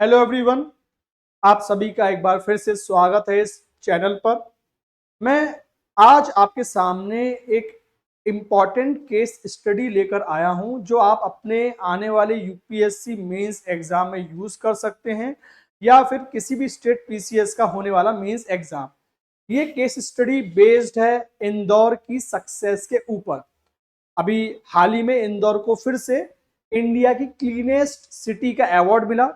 Hello everyone, आप सभी का एक बार फिर से स्वागत है इस चैनल पर। मैं आज आपके सामने एक इम्पॉर्टेंट केस स्टडी लेकर आया हूं जो आप अपने आने वाले यूपीएससी मेंस एग्जाम में यूज कर सकते हैं या फिर किसी भी स्टेट पीसीएस का होने वाला मेंस एग्जाम। ये केस स्टडी बेस्ड है इंदौर की सक्सेस के ऊपर। अभी हाल ही में इंदौर को फिर से इंडिया की क्लीनेस्ट सिटी का अवार्ड मिला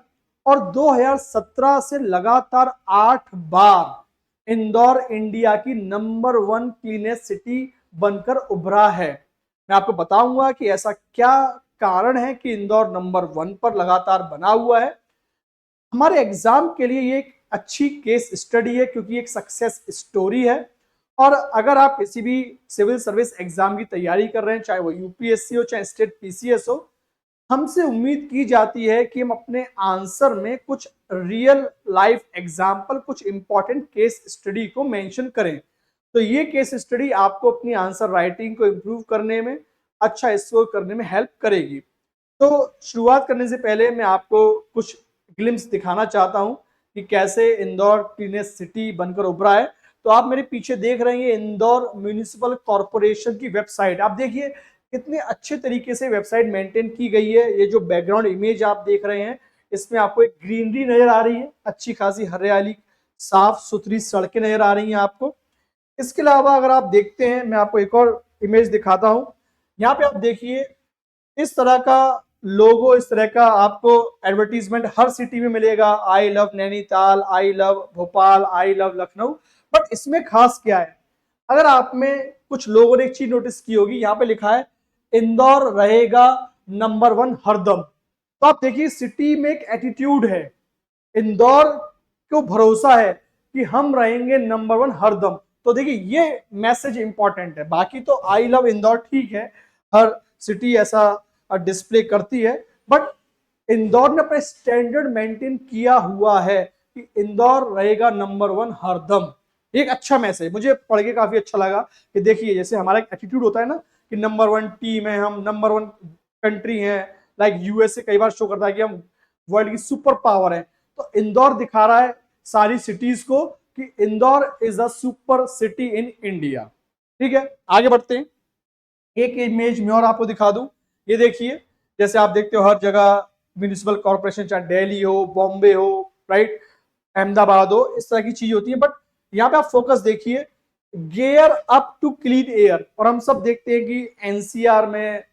और 2017 से लगातार 8 बार इंदौर इंडिया की नंबर 1 क्लीनेस्ट सिटी बनकर उभरा है। मैं आपको बताऊंगा कि ऐसा क्या कारण है कि इंदौर नंबर 1 पर लगातार बना हुआ है। हमारे एग्जाम के लिए ये एक अच्छी केस स्टडी है क्योंकि एक सक्सेस स्टोरी है। और अगर आप किसी भी सिविल सर्विस एग्जाम की तैयारी कर रहे हैं, चाहे वो यूपीएससी हो चाहे स्टेट पीसीएस हो, हमसे उम्मीद की जाती है कि हम अपने आंसर में कुछ रियल लाइफ एग्जाम्पल, कुछ इंपॉर्टेंट केस स्टडी को मेंशन करें। तो ये केस स्टडी आपको अपनी आंसर राइटिंग को इम्प्रूव करने में, अच्छा स्कोर करने में हेल्प करेगी। तो शुरुआत करने से पहले मैं आपको कुछ ग्लिम्स दिखाना चाहता हूं कि कैसे इंदौर क्लीनेस्ट सिटी बनकर उभरा है। तो आप मेरे पीछे देख रहे हैं इंदौर म्यूनिसिपल कॉर्पोरेशन की वेबसाइट। आप देखिए कितने अच्छे तरीके से वेबसाइट मेंटेन की गई है। ये जो बैकग्राउंड इमेज आप देख रहे हैं, इसमें आपको एक ग्रीनरी नजर आ रही है, अच्छी खासी हरियाली, साफ सुथरी सड़कें नजर आ रही हैं आपको। इसके अलावा अगर आप देखते हैं, मैं आपको एक और इमेज दिखाता हूं। यहाँ पे आप देखिए इस तरह का लोगो, इस तरह का आपको एडवर्टीजमेंट हर सिटी में मिलेगा। I love Nainital, I love Bhopal, I love Lucknow. But इसमें खास क्या है, अगर आप में कुछ लोगों ने एक चीज नोटिस की होगी, यहाँ पे लिखा है इंदौर रहेगा नंबर 1 हरदम। तो आप देखिए सिटी में एक एटीट्यूड है, इंदौर को भरोसा है कि हम रहेंगे नंबर 1 हरदम। तो देखिए ये मैसेज इंपॉर्टेंट है। बाकी तो आई लव इंदौर ठीक है, हर सिटी ऐसा डिस्प्ले करती है, बट इंदौर ने अपना स्टैंडर्ड मेंटेन किया हुआ है कि इंदौर रहेगा नंबर 1 हरदम। एक अच्छा मैसेज मुझे पढ़ के काफी अच्छा लगा कि देखिए जैसे हमारा एक एटीट्यूड होता है ना कि नंबर 1 टीम है, हम नंबर 1 कंट्री है। लाइक यूएसए कई बार शो करता है कि हम वर्ल्ड की सुपर पावर है, तो इंदौर दिखा रहा है सारी सिटीज को कि Indore is a super city in India. ठीक है, आगे बढ़ते हैं। एक इमेज में और आपको दिखा दूं, ये देखिए जैसे आप देखते हो हर जगह म्यूनिसिपल कॉर्पोरेशन, चाहे दिल्ली हो, बॉम्बे हो, राइट, अहमदाबाद हो, इस तरह की चीज होती है। बट यहाँ पे आप फोकस देखिए, gear up to clean air. और हम सब देखते हैं कि एनसीआर में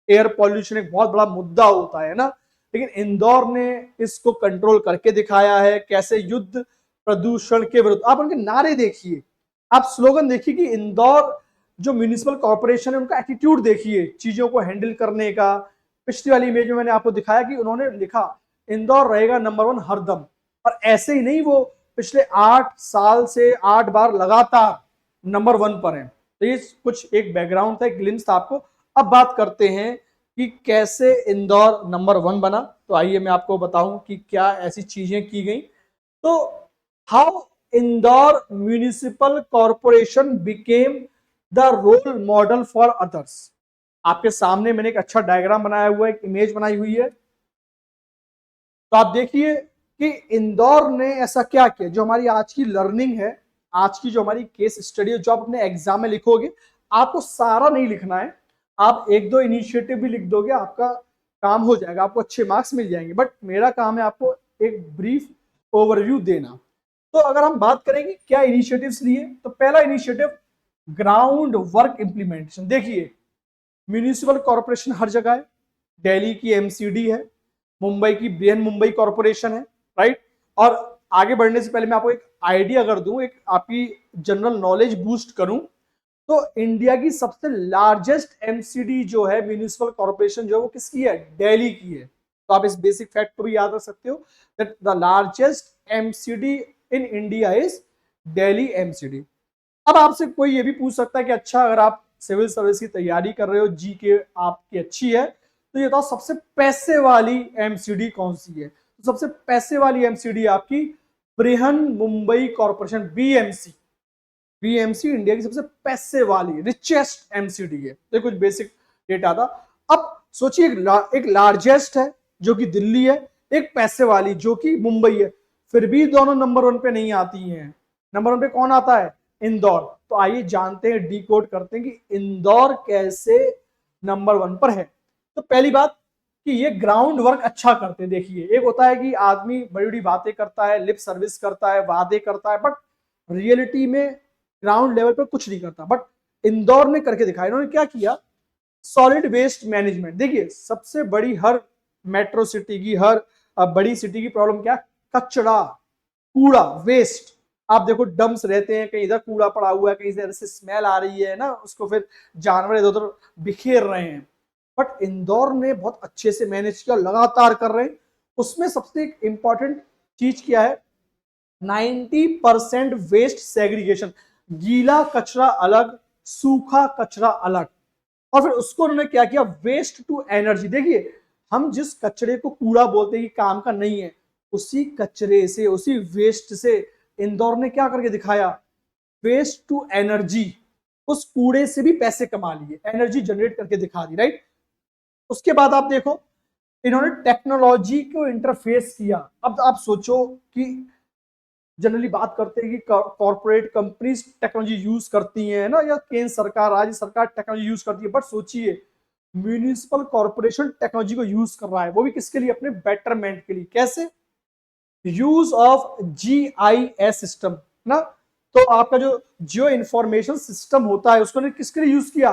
एयर पॉल्यूशन एक बहुत बड़ा मुद्दा होता है ना, लेकिन इंदौर ने इसको कंट्रोल करके दिखाया है। कैसे युद्ध प्रदूषण के विरुद्ध, आप उनके नारे देखिए, आप स्लोगन देखिए कि इंदौर जो म्यूनिसिपल कॉर्पोरेशन है उनका एटीट्यूड देखिए चीजों को हैंडल करने का। पिछली वाली इमेज में मैंने आपको दिखाया कि उन्होंने लिखा इंदौर रहेगा नंबर 1 हरदम। और ऐसे ही नहीं, वो पिछले 8 साल से 8 बार लगातार नंबर 1 पर है। तो ये कुछ एक बैकग्राउंड था, एक ग्लिम्स था आपको। अब बात करते हैं कि कैसे इंदौर नंबर 1 बना। तो आइए मैं आपको बताऊं कि क्या ऐसी चीजें की गई। तो how Indore municipal corporation became the role model for others. आपके सामने मैंने एक अच्छा डायग्राम बनाया हुआ है, एक इमेज बनाई हुई है। तो आप देखिए कि इंदौर ने ऐसा क्या किया। जो हमारी आज की लर्निंग है, आज की जो हमारी केस स्टडी है, जो आप अपने एग्जाम में लिखोगे, आपको सारा नहीं लिखना है, आप एक दो इनिशिएटिव भी लिख दोगे, आपका काम हो जाएगा, आपको अच्छे मार्क्स मिल जाएंगे। बट मेरा काम है आपको एक ब्रीफ ओवरव्यू देना। तो अगर हम बात करेंगे क्या इनिशिएटिव्स लिए, तो पहला इनिशिएटिव ग्राउंड वर्क इंप्लीमेंटेशन। देखिए म्यूनिसिपल कॉर्पोरेशन हर जगह है, दिल्ली की एमसीडी है, मुंबई की बृहन मुंबई कॉर्पोरेशन है, राइट। और आगे बढ़ने से पहले मैं आपको एक आइडिया कर दूं, एक आपकी जनरल नॉलेज बूस्ट करूं, तो इंडिया की सबसे लार्जेस्ट एमसीडी जो है, म्यूनिसिपल कॉर्पोरेशन जो है, वो किसकी है? दिल्ली की है। तो आप इस बेसिक फैक्ट को भी याद रख सकते हो that the largest MCD in India is Delhi MCD. अब आपसे कोई ये भी पूछ सकता है कि अच्छा अगर आप सिविल सर्विस की तैयारी कर रहे हो, जी के आपकी अच्छी है, तो ये बताओ सबसे पैसे वाली एमसीडी कौन सी है। तो सबसे पैसे वाली एमसीडी आपकी Brihan Mumbai corporation, BMC. BMC India की सबसे पैसे वाली रिचेस्ट एमसीडी है। तो कुछ बेसिक डेटा था। अब सोचिए एक लार्जेस्ट है जो कि दिल्ली है, एक पैसे वाली जो कि मुंबई है, फिर भी दोनों नंबर 1 पे नहीं आती हैं। नंबर 1 पे कौन आता है? इंदौर। तो आइए जानते हैं, डिकोड करते हैं कि इंदौर कैसे नंबर 1 पर है। तो पहली बात कि ये ग्राउंड वर्क अच्छा करते हैं। देखिए, एक होता है कि आदमी बड़ी बड़ी बातें करता है, लिप सर्विस करता है, वादे करता है, बट रियलिटी में ग्राउंड लेवल पर कुछ नहीं करता। बट इंदौर ने करके दिखाया। इन्होंने क्या किया? Solid waste management. देखिए, सबसे बड़ी हर मेट्रो सिटी की, हर बड़ी सिटी की प्रॉब्लम क्या? कचरा, कूड़ा, वेस्ट। आप देखो, डम्प्स रहते हैं, कहीं इधर कूड़ा पड़ा हुआ है, कहीं इधर से स्मेल आ रही है ना, उसको फिर जानवर इधर उधर बिखेर रहे हैं। बट इंदौर ने बहुत अच्छे से मैनेज किया, लगातार कर रहे हैं। उसमें सबसे इंपॉर्टेंट चीज क्या है? 90% वेस्ट सेग्रीगेशन। गीला कचरा अलग, सूखा कचरा अलग। और फिर उसको उन्होंने क्या किया? Waste to energy. देखिए, हम जिस कचरे को कूड़ा बोलते हैं कि काम का नहीं है, उसी कचरे से, उसी वेस्ट से इंदौर ने क्या करके दिखाया? Waste to energy. उस कूड़े से भी पैसे कमा लिए, एनर्जी जनरेट करके दिखा दी, राइट। उसके बाद आप देखो, इन्होंने टेक्नोलॉजी को इंटरफेस किया। अब आप सोचो कि जनरली बात करते हैं कि कॉर्पोरेट कंपनीज टेक्नोलॉजी यूज करती हैं ना, या केंद्र सरकार, राज्य सरकार टेक्नोलॉजी यूज करती है। बट सोचिए, म्यूनिसिपल कॉर्पोरेशन टेक्नोलॉजी को यूज कर रहा है, वो भी किसके लिए? अपने बेटरमेंट के लिए। कैसे? यूज ऑफ GIS सिस्टम ना। तो आपका जो जियो इंफॉर्मेशन सिस्टम होता है, उसको ने किसके लिए यूज किया?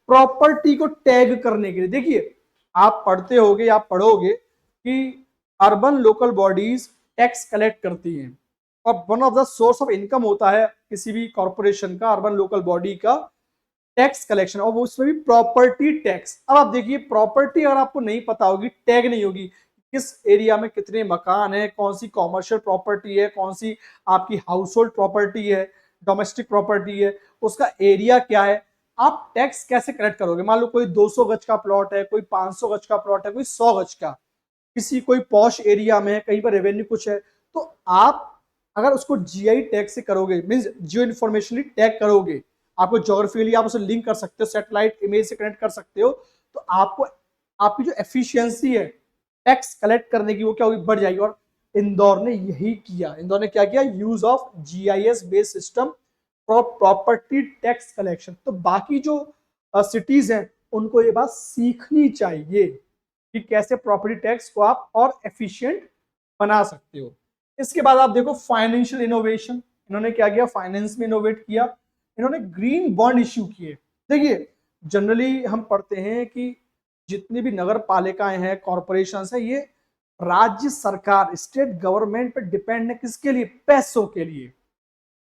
प्रॉपर्टी को टैग करने के लिए। देखिए, आप पढ़ते होगे, आप पढ़ोगे कि urban local bodies tax collect करती हैं, और one of the source of income होता है किसी भी कॉर्पोरेशन का, अर्बन लोकल बॉडी का, टैक्स कलेक्शन, और वो उसमें भी प्रॉपर्टी टैक्स। अब आप देखिए, प्रॉपर्टी अगर आपको नहीं पता होगी, टैग नहीं होगी, किस एरिया में कितने मकान है, कौन सी कॉमर्शियल प्रॉपर्टी है, कौन सी आपकी हाउस होल्ड प्रॉपर्टी है, डोमेस्टिक प्रॉपर्टी है, उसका एरिया क्या है, आप टैक्स कैसे कलेक्ट करोगे? मान लो कोई 200 गज का प्लॉट है, कोई 500 गज का प्लॉट है, कोई 100 गज का, किसी कोई पॉश एरिया में है, कहीं पर रेवेन्यू कुछ है, तो आप अगर उसको GI टैग से करोगे, मींस जियो इन्फॉर्मेशनली टैग करोगे, आपको ज्योग्राफिकली आप उसे लिंक कर सकते हो, सैटेलाइट इमेज से कनेक्ट कर सकते हो, तो आपको आपकी जो एफिशिएंसी है टैक्स कलेक्ट करने की, वो क्या होगी? बढ़ जाएगी। और इंदौर ने यही किया। इंदौर ने क्या किया? Use of GIS based system for property tax collection. तो बाकी जो सिटीज हैं, उनको ये बात सीखनी चाहिए कि कैसे प्रॉपर्टी टैक्स को आप और एफिशिएंट बना सकते हो। इसके बाद आप देखो, फाइनेंशियल इनोवेशन। इन्होंने क्या किया? फाइनेंस में इनोवेट किया। इन्होंने ग्रीन बॉन्ड इश्यू किए। देखिए, जनरली हम पढ़ते हैं कि जितनी भी नगर पालिकाएं हैं, कॉर्पोरेशन है, ये राज्य सरकार, स्टेट गवर्नमेंट पे डिपेंड है। किसके लिए? पैसों के लिए।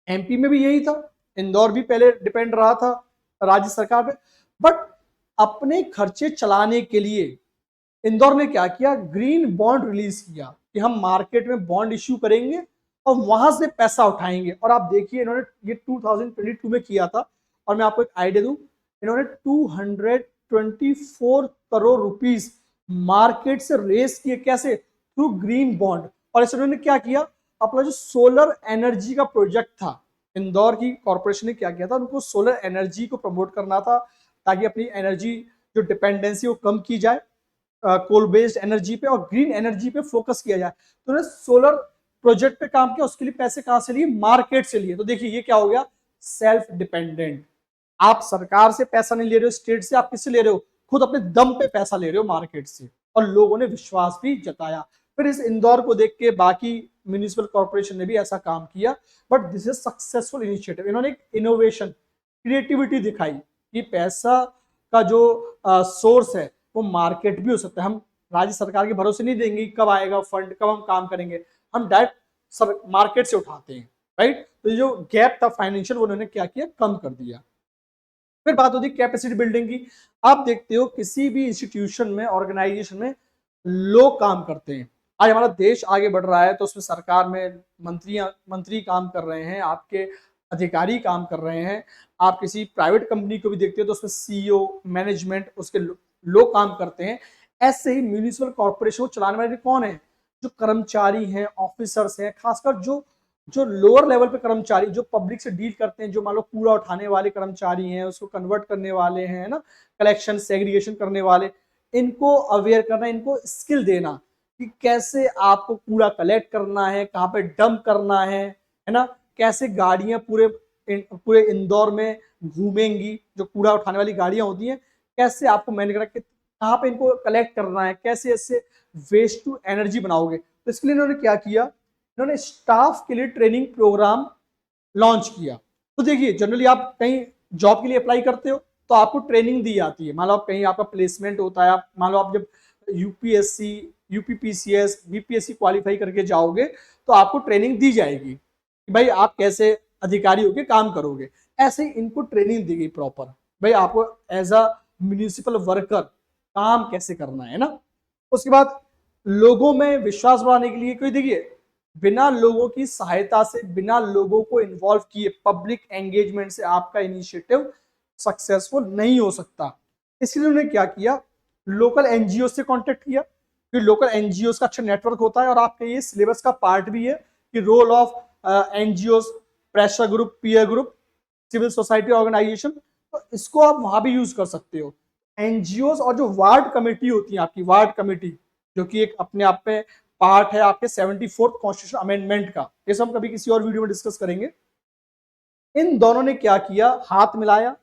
MP में भी यही था, इंदौर भी पहले डिपेंड रहा था राज्य सरकार पे। बट अपने खर्चे चलाने के लिए इंदौर ने क्या किया? ग्रीन बॉन्ड रिलीज किया कि हम मार्केट में बॉन्ड इश्यू करेंगे और वहां से पैसा उठाएंगे। और आप देखिए, इन्होंने ये 2022 में किया था। और मैं आपको एक आइडिया दूं, इन्होंने 224 करोड़ रुपीस मार्केट से रेस किए। कैसे? Through green bond. और इसे उन्होंने क्या किया? अपना जो सोलर एनर्जी का प्रोजेक्ट था, इंदौर की कॉर्पोरेशन ने क्या किया था? उनको सोलर एनर्जी को प्रमोट करना था, ताकि अपनी एनर्जी जो डिपेंडेंसी वो कम की जाए कोल बेस्ड एनर्जी पे, और ग्रीन एनर्जी पे फोकस किया जाए। तो उन्होंने सोलर प्रोजेक्ट पे काम किया। उसके लिए पैसे कहां से लिए? मार्केट से लिए। तो देखिए, ये क्या हो गया? Self dependent. आप सरकार से पैसा नहीं ले रहे हो, स्टेट से, आप किससे ले रहे हो? खुद अपने दम पे पैसा ले रहे हो मार्केट से। और लोगों ने विश्वास भी जताया। फिर इस इंदौर को देख के बाकी म्यूनिसिपल कॉर्पोरेशन ने भी ऐसा काम किया। But this is successful initiative. इन्होंने एक इनोवेशन, क्रिएटिविटी दिखाई कि पैसा का जो सोर्स है वो मार्केट भी हो सकता है। हम राज्य सरकार के भरोसे नहीं देंगे कब आएगा फंड, कब हम काम करेंगे, हम डायरेक्ट मार्केट से उठाते हैं, राइट। तो जो गैप था फाइनेंशियल, वो उन्होंने क्या किया? कम कर दिया। फिर बात होती है कैपेसिटी बिल्डिंग की। आप देखते हो किसी भी इंस्टीट्यूशन में, ऑर्गेनाइजेशन में लोग काम करते हैं। आज हमारा देश आगे बढ़ रहा है, तो उसमें सरकार में मंत्री काम कर रहे हैं, आपके अधिकारी काम कर रहे हैं। आप किसी प्राइवेट कंपनी को भी देखते हो तो उसमें CEO, मैनेजमेंट, उसके लोग काम करते हैं। ऐसे ही म्यूनिसिपल कॉर्पोरेशन को चलाने वाले कौन है? जो कर्मचारी हैं, ऑफिसर्स हैं, खासकर जो जो लोअर लेवल पे कर्मचारी, जो पब्लिक से डील करते हैं, जो मान लो कूड़ा उठाने वाले कर्मचारी हैं, उसको कन्वर्ट करने वाले हैं ना, कलेक्शन सेग्रीगेशन करने वाले, इनको अवेयर करना, इनको स्किल देना कि कैसे आपको कूड़ा कलेक्ट करना है, कहाँ पे डंप करना है ना, कैसे गाड़ियां पूरे इंदौर में घूमेंगी, जो कूड़ा उठाने वाली गाड़ियां होती हैं, कैसे आपको मैंने कहा कि कहाँ पे इनको कलेक्ट करना है, कैसे इससे वेस्ट टू एनर्जी बनाओगे। तो इसके लिए इन्होंने क्या किया, इन्होंने स्टाफ के लिए ट्रेनिंग प्रोग्राम लॉन्च किया। तो देखिए जनरली आप कहीं जॉब के लिए अप्लाई करते हो तो आपको ट्रेनिंग दी जाती है। मान लो आप कहीं आपका प्लेसमेंट होता है, आप मान लो आप जब यूपीएससी, यूपीपीसीएस, बीपीएससी क्वालिफाई करके जाओगे तो आपको ट्रेनिंग दी जाएगी कि भाई आप कैसे अधिकारी होकर काम करोगे। ऐसे ही इनको ट्रेनिंग दी गई प्रॉपर, भाई आपको एज अ म्यूनिसिपल वर्कर काम कैसे करना है ना। उसके बाद लोगों में विश्वास बढ़ाने के लिए, कोई देखिए बिना लोगों की सहायता से, बिना लोगों को इन्वॉल्व किए, पब्लिक एंगेजमेंट से आपका इनिशिएटिव सक्सेसफुल नहीं हो सकता। इसलिए उन्होंने क्या किया, लोकल एनजीओ से कांटेक्ट किया, कि लोकल एनजीओ का अच्छा नेटवर्क होता है और आपके ये सिलेबस का पार्ट भी है कि role of NGO, pressure group, peer group, civil society organisation, तो इसको आप वहां भी यूज कर सकते हो। एनजीओ और जो वार्ड कमेटी होती है आपकी, वार्ड कमेटी जो कि एक अपने आप में पार्ट है आपके 74th कॉन्स्टिट्यूशन अमेंडमेंट का, ये सब हम कभी किसी और वीडियो में डिस्कस करेंगे। इन दोनों ने क्या किया, हाथ मिलाया,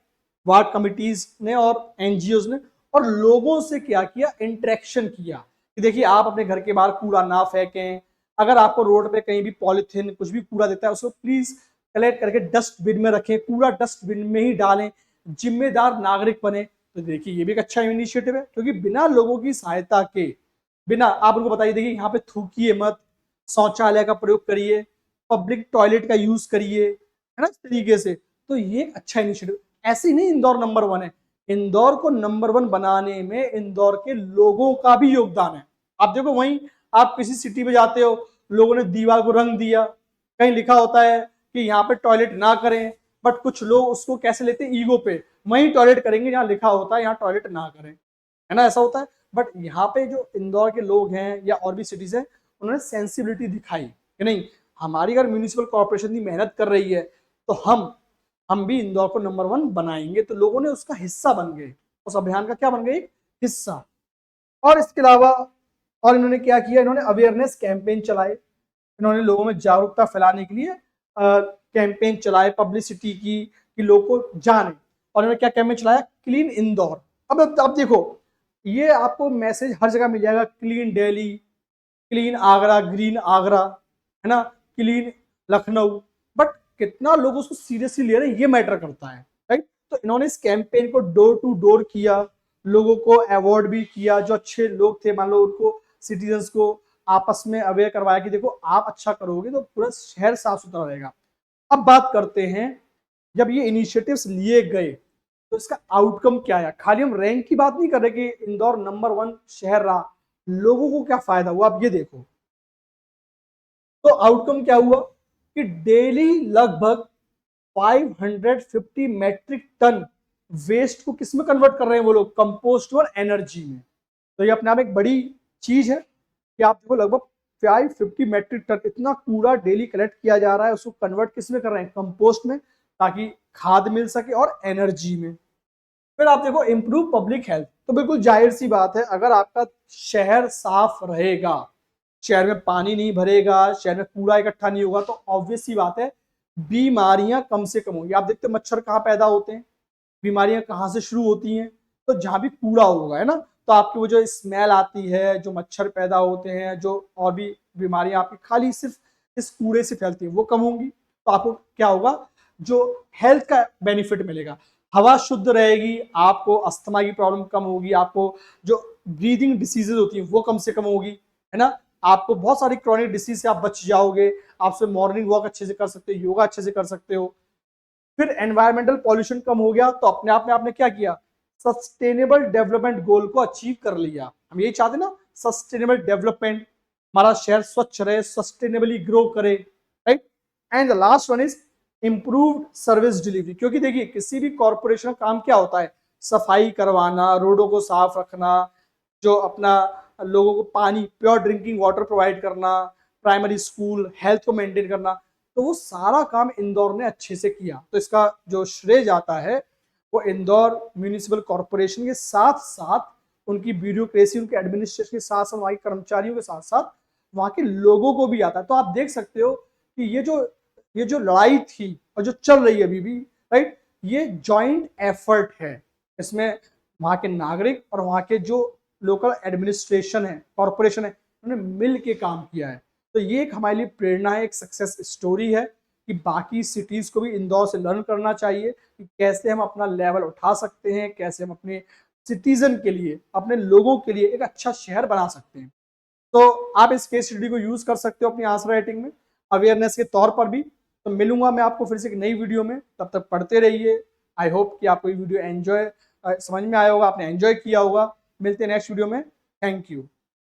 वार्ड कमिटीज ने और एनजीओ ने, और लोगों से क्या किया, इंटरेक्शन किया कि देखिए आप अपने घर के बाहर कूड़ा ना फेंकें, अगर आपको रोड पे कहीं भी पॉलिथीन कुछ भी कूड़ा देता है उसको प्लीज कलेक्ट करके डस्टबिन में रखें, कूड़ा डस्टबिन में ही डालें, जिम्मेदार नागरिक बने। तो देखिए ये भी एक अच्छा इनिशिएटिव है, क्योंकि बिना लोगों की सहायता के, बिना आप उनको बताइए देखिए यहाँ पे थूकिए मत, शौचालय का प्रयोग करिए, पब्लिक टॉयलेट का यूज करिए, है ना, इस तरीके से। तो ये एक अच्छा इनिशिएटिव। ऐसे ही नहीं इंदौर नंबर 1 है, इंदौर को नंबर 1 बनाने में इंदौर के लोगों का भी योगदान है। आप देखो वहीं आप किसी सिटी में जाते हो, लोगों ने दीवार को रंग दिया, कहीं लिखा होता है कि यहाँ पे टॉयलेट ना करें, बट कुछ लोग उसको कैसे लेते हैं, ईगो पे, वहीं टॉयलेट करेंगे जहाँ लिखा होता है यहाँ टॉयलेट ना करें, है ना, ऐसा होता है। बट यहाँ पे जो इंदौर के लोग हैं या और भी सिटीज हैं, उन्होंने सेंसिबिलिटी दिखाई कि नहीं, हमारी अगर म्यूनिसिपल कॉर्पोरेशन की मेहनत कर रही है तो हम भी इंदौर को नंबर 1 बनाएंगे। तो लोगों ने उसका हिस्सा बन गए, उस अभियान का क्या बन गए, हिस्सा। और इसके अलावा और इन्होंने क्या किया, इन्होंने अवेयरनेस कैंपेन चलाए, इन्होंने लोगों में जागरूकता फैलाने के लिए कैंपेन चलाए, पब्लिसिटी की कि लोग को जाने। और इन्होंने क्या कैंपेन चलाया, क्लीन इंदौर। अब देखो ये आपको मैसेज हर जगह मिल जाएगा, clean Delhi, clean Agra, green Agra, है ना, क्लीन लखनऊ, बट कितना लोग उसको सीरियसली ले रहे हैं ये मैटर करता है, राइट। तो इन्होंने इस कैंपेन को डोर टू डोर किया, लोगों को अवार्ड भी किया, जो अच्छे लोग थे मान लो उनको, सिटीजन्स को आपस में अवेयर करवाया कि देखो आप अच्छा करोगे तो पूरा शहर साफ सुथरा रहेगा। अब बात करते हैं, जब ये इनिशिएटिव्स लिए गए तो इसका आउटकम क्या है। खाली हम रैंक की बात नहीं कर रहे कि इंदौर नंबर 1 शहर रहा, लोगों को क्या फायदा हुआ आप ये देखो। तो आउटकम क्या हुआ कि डेली लगभग 550 मैट्रिक टन वेस्ट को किस में कन्वर्ट कर रहे हैं वो लोग, कंपोस्ट और एनर्जी में। तो ये अपने आप एक बड़ी चीज है कि आप देखो लगभग 550 मैट्रिक टन इतना कूड़ा डेली कलेक्ट किया जा रहा है, उसको कन्वर्ट किस में कर रहे हैं, कंपोस्ट में, ताकि खाद मिल सके और एनर्जी में। फिर आप देखो इंप्रूव पब्लिक हेल्थ, तो बिल्कुल जाहिर सी बात है, अगर आपका शहर साफ रहेगा, शहर में पानी नहीं भरेगा, शहर में कूड़ा इकट्ठा नहीं होगा, तो ऑब्वियस सी बात है बीमारियां कम से कम होंगी। आप देखते हैं मच्छर कहाँ पैदा होते हैं, बीमारियां कहाँ से शुरू होती हैं, तो जहां भी कूड़ा होगा, है ना, तो आपकी वो जो स्मेल आती है, जो मच्छर पैदा होते हैं, जो और भी बीमारियां आपकी खाली सिर्फ इस कूड़े से फैलती हैं, वो कम होंगी। तो आपको क्या होगा, जो हेल्थ का बेनिफिट मिलेगा, हवा शुद्ध रहेगी, आपको अस्थमा की प्रॉब्लम कम होगी, आपको जो ब्रीदिंग डिसीजेज होती हैं वो कम से कम होगी, है ना, आपको बहुत सारी क्रॉनिक डिसीज से आप बच जाओगे, आप से मॉर्निंग वॉक अच्छे से कर सकते हो, योगा अच्छे से कर सकते हो। फिर एनवायरमेंटल पॉल्यूशन कम हो गया, तो अपने आप में आपने क्या किया, सस्टेनेबल डेवलपमेंट गोल को अचीव कर लिया। हम यही चाहते ना, सस्टेनेबल डेवलपमेंट, हमारा शहर स्वच्छ रहे, सस्टेनेबली ग्रो करे, right. And the last one is improved service delivery, क्योंकि देखिए किसी भी कॉर्पोरेशन का काम क्या होता है, सफाई करवाना, रोडों को साफ रखना, जो अपना लोगों को पानी, प्योर ड्रिंकिंग वाटर प्रोवाइड करना, प्राइमरी स्कूल, हेल्थ को मेंटेन करना, तो वो सारा काम इंदौर ने अच्छे से किया। तो इसका जो श्रेय जाता है वो इंदौर म्यूनिसिपल कॉर्पोरेशन के साथ साथ उनकी ब्यूरोक्रेसी, उनके एडमिनिस्ट्रेशन के साथ साथ वहाँ के कर्मचारियों के साथ साथ वहाँ के लोगों को भी आता है। तो आप देख सकते हो कि ये जो लड़ाई थी और जो चल रही है अभी भी, राइट, ये जॉइंट एफर्ट है। इसमें वहाँ के नागरिक और वहाँ के जो लोकल एडमिनिस्ट्रेशन है, कॉरपोरेशन है, उन्होंने मिल के काम किया है। तो ये एक हमारे लिए प्रेरणा है, एक सक्सेस स्टोरी है कि बाकी सिटीज को भी इंदौर से लर्न करना चाहिए कि कैसे हम अपना लेवल उठा सकते हैं, कैसे हम अपने सिटीजन के लिए, अपने लोगों के लिए एक अच्छा शहर बना सकते हैं। तो आप इस केस स्टडी को यूज कर सकते हो अपनी आंसर राइटिंग में अवेयरनेस के तौर पर भी। तो मिलूंगा मैं आपको फिर से एक नई वीडियो में, तब तक पढ़ते रहिए। आई होप कि आपको ये वीडियो एंजॉय समझ में आया होगा, आपने एंजॉय किया होगा। मिलते हैं नेक्स्ट वीडियो में। Thank you.